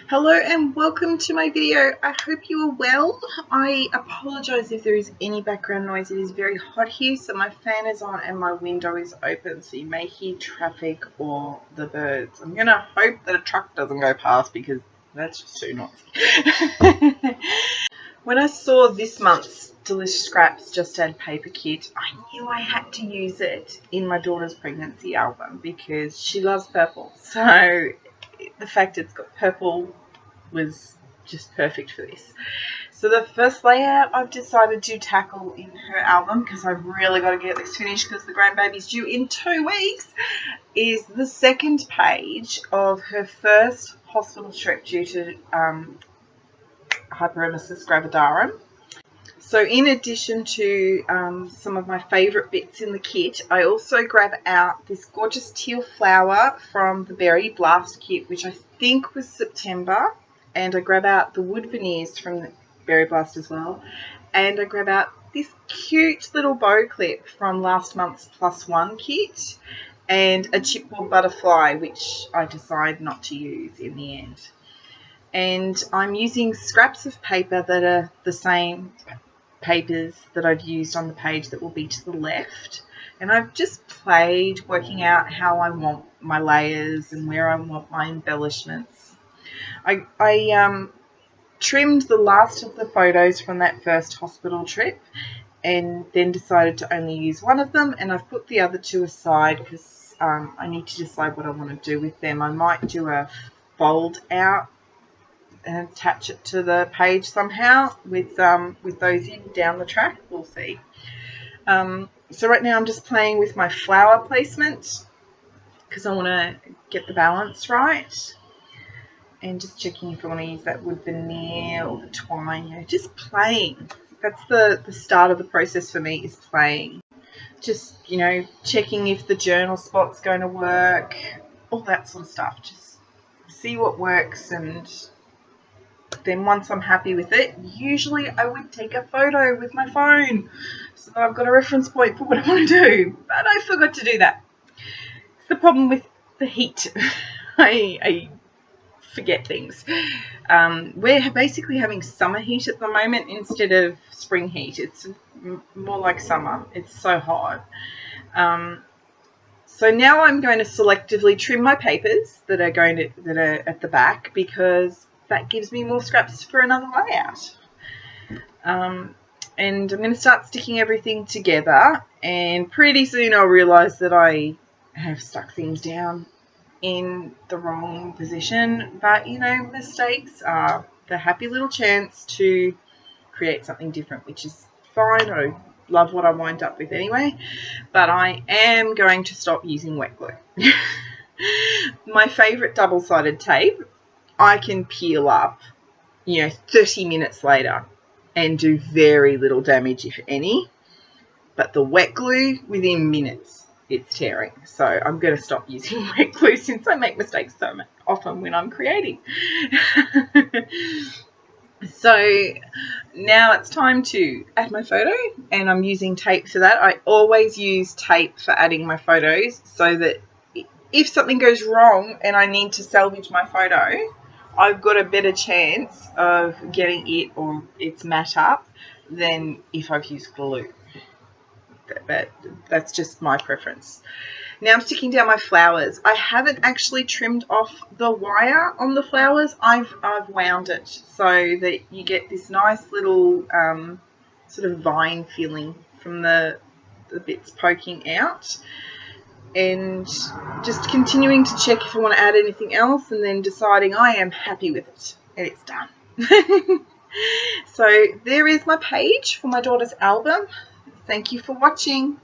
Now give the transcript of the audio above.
Hello and welcome to my video. I hope you are well. I apologise if there is any background noise. It is very hot here, so my fan is on and my window is open, so you may hear traffic or the birds. I'm going to hope that a truck doesn't go past because that's just too noisy. When I saw this month's D-lish Scraps Just Add Paper kit, I knew I had to use it in my daughter's pregnancy album because she loves purple. So the fact it's got purple was just perfect for this. So the first layout I've decided to tackle in her album, because I've really got to get this finished because the grandbaby's due in 2 weeks, is the second page of her first hospital trip due to hyperemesis gravidarum. So in addition to some of my favourite bits in the kit, I also grab out this gorgeous teal flower from the Berry Blast kit, which I think was September. And I grab out the wood veneers from the Berry Blast as well. And I grab out this cute little bow clip from last month's +1 kit. And a chipboard butterfly, which I decide not to use in the end. And I'm using scraps of paper that are the same papers that I've used on the page that will be to the left, and I've just played working out how I want my layers and where I want my embellishments. I trimmed the last of the photos from that first hospital trip and then decided to only use one of them, and I've put the other two aside because I need to decide what I want to do with them. I might do a fold out and attach it to the page somehow with those in down the track. We'll see. So right now I'm just playing with my flower placement because I want to get the balance right, and just checking if I want to use that wood veneer or the twine. You know, just playing. That's the start of the process for me, is playing. Just, you know, checking if the journal spot's going to work, all that sort of stuff. Just see what works, and then once I'm happy with it, usually I would take a photo with my phone so that I've got a reference point for what I want to do. But I forgot to do that. It's the problem with the heat. I forget things. We're basically having summer heat at the moment instead of spring heat. It's more like summer. It's so hot. So now I'm going to selectively trim my papers that are at the back, because that gives me more scraps for another layout. And I'm going to start sticking everything together, and pretty soon I'll realise that I have stuck things down in the wrong position. But, you know, mistakes are the happy little chance to create something different, which is fine. I love what I wind up with anyway. But I am going to stop using wet glue. My favourite double-sided tape I can peel up, you know, 30 minutes later and do very little damage, if any. But the wet glue, within minutes, it's tearing. So I'm going to stop using wet glue since I make mistakes so often when I'm creating. So now it's time to add my photo, and I'm using tape for that. I always use tape for adding my photos so that if something goes wrong and I need to salvage my photo, I've got a better chance of getting it or its mat up than if I've used glue. But that's just my preference. Now I'm sticking down my flowers. I haven't actually trimmed off the wire on the flowers. I've wound it so that you get this nice little sort of vine feeling from the bits poking out. And just continuing to check if I want to add anything else, and then deciding I am happy with it and it's done. So there is my page for my daughter's album. Thank you for watching.